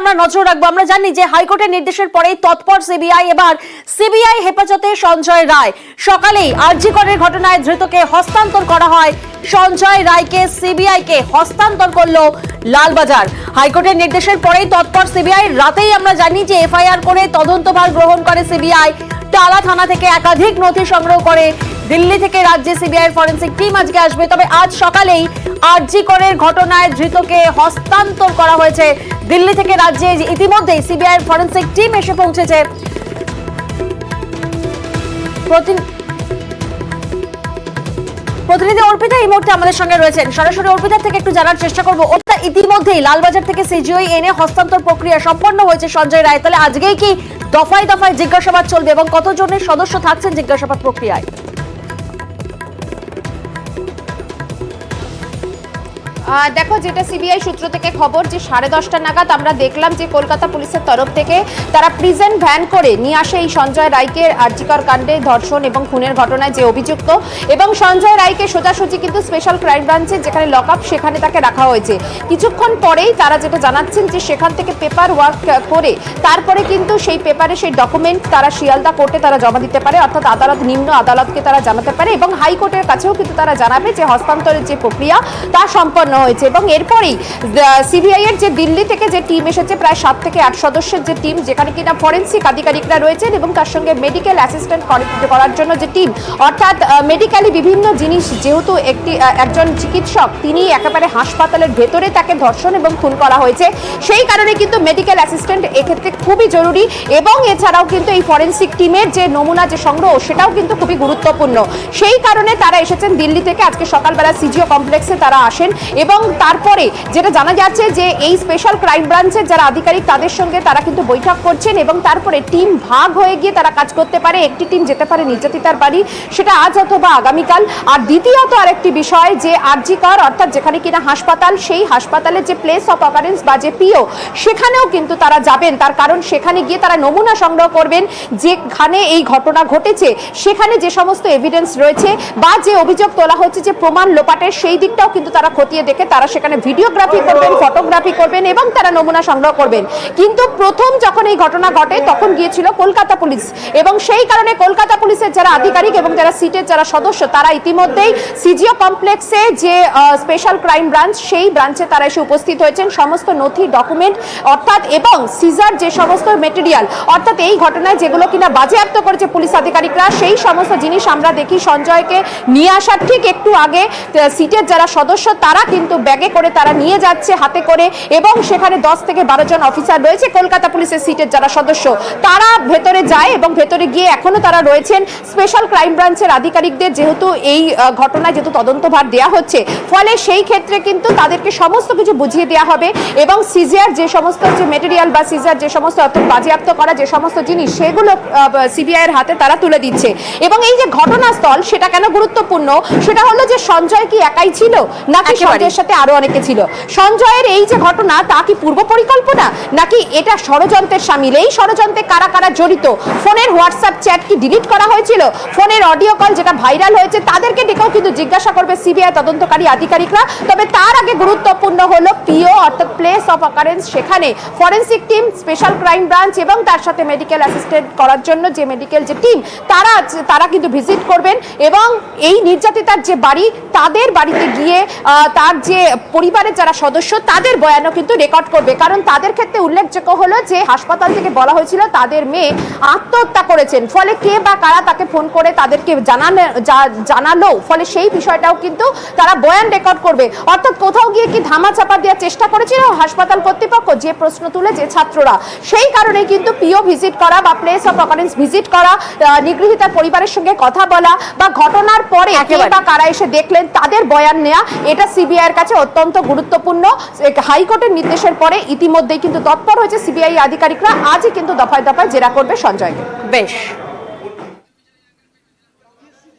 আমরা নজর রাখবো। আমরা জানি যে হাইকোর্টের নির্দেশের পরেই তৎপর সিবিআই। এবার সিবিআই হেফাজতে সঞ্জয় রায়। সকালেই আরজি করের ঘটনায় ধৃতকে হস্তান্তর করা হয়। সঞ্জয় রায়কে সিবিআই কে হস্তান্তর করলো লালবাজার। হাইকোর্টের নির্দেশের পরেই তৎপর সিবিআই। রাতেই আমরা জানি যে এফআইআর করে তদন্তভার গ্রহণ করে সিবিআই। টালা থানা থেকে একাধিক নথি সংগ্রহ করে দিল্লি থেকে রাজ্যে সিবিআই ফরেন্সিক টিম আজকে আসবে। তবে আজ সকালেই আরজি করের ঘটনায় ধৃতকে হস্তান্তর করা হয়েছে দিল্লি থেকে রাজ্যে। ইতিমধ্যেই সিবিআই ফরেন্সিক টিম এসে পৌঁছেছে। প্রতিনিধি অর্পিতা এই মুহূর্তে আমাদের সঙ্গে রয়েছেন। সরাসরি অর্পিতার থেকে একটু জানার চেষ্টা করবো। ওটা ইতিমধ্যেই লালবাজার থেকে সিজিআই এনে হস্তান্তর প্রক্রিয়া সম্পন্ন হয়েছে সঞ্জয় রায়। তাহলে আজকেই কি দফায় দফায় জিজ্ঞাসাবাদ চলবে এবং কতজনের সদস্য থাকছেন জিজ্ঞাসাবাদ প্রক্রিয়ায়? দেখো, যেটা সিবিআই সূত্র থেকে খবর যে 10:30 নাগাদ আমরা দেখলাম যে কলকাতা পুলিশের তরফ থেকে তারা প্রিজন ভ্যান করে নিয়ে আসে এই সঞ্জয় রায়কে আরজিকর কাণ্ডে ধর্ষণ এবং খুনের ঘটনায় যে অভিযুক্ত, এবং সঞ্জয় রায়কে সোজাসুজি কিন্তু স্পেশাল ক্রাইম ব্রাঞ্চে যেখানে লক আপ সেখানে তাকে রাখা হয়েছে। কিছুক্ষণ পরেই তারা যেটা জানাচ্ছেন যে সেখান থেকে পেপার ওয়ার্ক করে তারপরে কিন্তু সেই পেপারে সেই ডকুমেন্ট তারা শিয়ালদা কোর্টে তারা জমা দিতে পারে, অর্থাৎ আদালত, নিম্ন আদালতকে তারা জানাতে পারে, এবং হাইকোর্টের কাছেও কিন্তু তারা জানাবে যে হস্তান্তরের যে প্রক্রিয়া তা সম্পন্ন হয়েছে। এবং এরপরেই সিবিআই এর যে দিল্লি থেকে যে টিম এসেছে, প্রায় 7 থেকে 8 সদস্যের যে টিম, যেখানে কিনা ফরেন্সিক আধিকারিকরা রয়েছেন এবং তার সঙ্গে মেডিকেল অ্যাসিস্ট্যান্ট করার জন্য যে টিম, অর্থাৎ মেডিকেলি বিভিন্ন জিনিস, যেহেতু একজন চিকিৎসক তিনি একেবারে হাসপাতালের ভেতরে তাকে ধর্ষণ এবং খুন করা হয়েছে, সেই কারণে কিন্তু মেডিকেল অ্যাসিস্ট্যান্ট এক্ষেত্রে খুবই জরুরি। এবং এছাড়াও কিন্তু এই ফরেন্সিক টিমের যে নমুনা যে সংগ্রহ সেটাও কিন্তু খুবই গুরুত্বপূর্ণ। সেই কারণে তারা এসেছেন দিল্লি থেকে। আজকে সকালবেলা সিজিও কমপ্লেক্সে তারা আসেন এবং তারপরে যেটা জানা যাচ্ছে যে এই স্পেশাল ক্রাইম ব্রাঞ্চের যারা আধিকারিক তাদের সঙ্গে তারা কিন্তু বৈঠক করছেন এবং তারপরে টিম ভাগ হয়ে গিয়ে তারা কাজ করতে পারে। একটি টিম যেতে পারে নির্যাতিতার বাড়ি, সেটা আজ অথবা আগামীকাল। আর দ্বিতীয়ত আরেকটি বিষয় যে আরজিকর, অর্থাৎ যেখানে কিনা হাসপাতাল, সেই হাসপাতালের যে প্লেস অফ অকারেন্স বা যে পিও, সেখানেও কিন্তু তারা যাবেন। তার কারণ সেখানে গিয়ে তারা নমুনা সংগ্রহ করবেন যেখানে এই ঘটনা ঘটেছে, সেখানে যে সমস্ত এভিডেন্স রয়েছে বা যে অভিযোগ তোলা হচ্ছে যে প্রমাণ লোপাটের, সেই দিকটাও কিন্তু তারা খতিয়ে দেখে তারা সেখানে ভিডিওগ্রাফি করবেন, ফটোগ্রাফি করবেন এবং তারা নমুনা সংগ্রহ করবেন। কিন্তু প্রথম যখন এই ঘটনা ঘটে তখন গিয়েছিল কলকাতা পুলিশ, এবং সেই কারণে কলকাতা পুলিশের যারা আধিকারিক এবং যারা সিটের যারা সদস্য তারা ইতিমধ্যেই সিজিও কমপ্লেক্সে যে স্পেশাল ক্রাইম ব্রাঞ্চ, সেই ব্রাঞ্চে তারা এসে উপস্থিত হয়েছেন। সমস্ত নথি, ডকুমেন্ট অর্থাৎ এবং সিজার যে সমস্ত মেটেরিয়াল, অর্থাৎ এই ঘটনায় যেগুলো কিনা বাজেয়াপ্ত করেছে পুলিশ আধিকারিকরা, সেই সমস্ত জিনিস আমরা দেখি সঞ্জয়কে নিয়ে আসার ঠিক একটু আগে সিটের যারা সদস্য তারা কিন্তু ব্যাগে করে তারা নিয়ে যাচ্ছে হাতে করে, এবং সেখানে 10 থেকে 12 জন অফিসার রয়েছে কলকাতা পুলিশের সিটের যারা সদস্য, তারা ভেতরে যায় এবং ভেতরে গিয়ে এখনো তারা রয়েছেন স্পেশাল ক্রাইম ব্রাঞ্চের আধিকারিকদের, যেহেতু এই ঘটনায় যেহেতু তদন্তভার দেওয়া হচ্ছে, ফলে সেই ক্ষেত্রে কিন্তু তাদেরকে সমস্ত কিছু বুঝিয়ে দেওয়া হবে এবং সিজার যে সমস্ত যে মেটেরিয়াল বা সিজার যে সমস্ত বাজেয়াপ্ত করা যে সমস্ত জিনিস, সেগুলো সিবিআই এর হাতে তারা তুলে দিচ্ছে। এবং এই যে ঘটনাস্থল, সেটা কেন গুরুত্বপূর্ণ, সেটা হলো যে সঞ্জয় কি একাই ছিল নাকি সঞ্জয়ের সাথে আরো অনেকে ছিল? সঞ্জয়ের এই যে ঘটনা, তা কি পূর্ব পরিকল্পনা নাকি এটা ষড়যন্ত্রের শামিল? এই ষড়যন্ত্রে কারা কারা জড়িত? ফোনের হোয়াটসঅ্যাপ চ্যাট কি ডিলিট করা হয়েছিল? ফোনের অডিও কল যেটা ভাইরাল হয়েছে, তাদেরকে ডেকেও কিন্তু জিজ্ঞাসা করবে সিবিআই তদন্তকারী আধিকারিকরা। তবে তার আগে গুরুত্বপূর্ণ হলো পিও, অর্থাৎ প্লেস অফ অকারেন্স, সেখানে forensic team, special crime branch এবং তার সাথে মেডিকেল অ্যাসিস্ট্যান্ট করার জন্য যে মেডিকেল যে টিম, তারা কিন্তু ভিজিট করবেন এবং এই নির্যাতিতার যে বাড়ি, তাদের বাড়িতে গিয়ে তার যে পরিবারের যারা সদস্য তাদের বয়ানও কিন্তু রেকর্ড করবে। কারণ তাদের ক্ষেত্রে উল্লেখযোগ্য হলো যে হাসপাতাল থেকে বলা হয়েছিল তাদের মেয়ে আত্মহত্যা করেছেন, ফলে কে বা কারা তাকে ফোন করে তাদেরকে জানালো, ফলে সেই বিষয়টাও কিন্তু তারা বয়ান রেকর্ড করবে। অর্থাৎ কোথাও গিয়ে কি ধামাচাপা দেওয়ার চেষ্টা করেছিল হাসপাতাল কর্তৃপক্ষ, যে প্রশ্ন তুলে যে ছাত্ররা, সেই কারণে কিন্তু পিও ভিজিট করা বা প্লেস অফ অকারেন্স ভিজিট করা, নিগৃহীতার পরিবারের সঙ্গে কথা বলা বা ঘটনার পরে কে বা কারা এসে দেখলেন তাদের বয়ান নেওয়া, এটা সিবিআই এর কাছে অত্যন্ত গুরুত্বপূর্ণ। হাইকোর্টের নির্দেশের পরে ইতিমধ্যেই কিন্তু তৎপর হয়েছে সিবিআই আধিকারিকরা। আজই কিন্তু দফায় দফায় জেরা করবে সঞ্জয়কে। বেশ।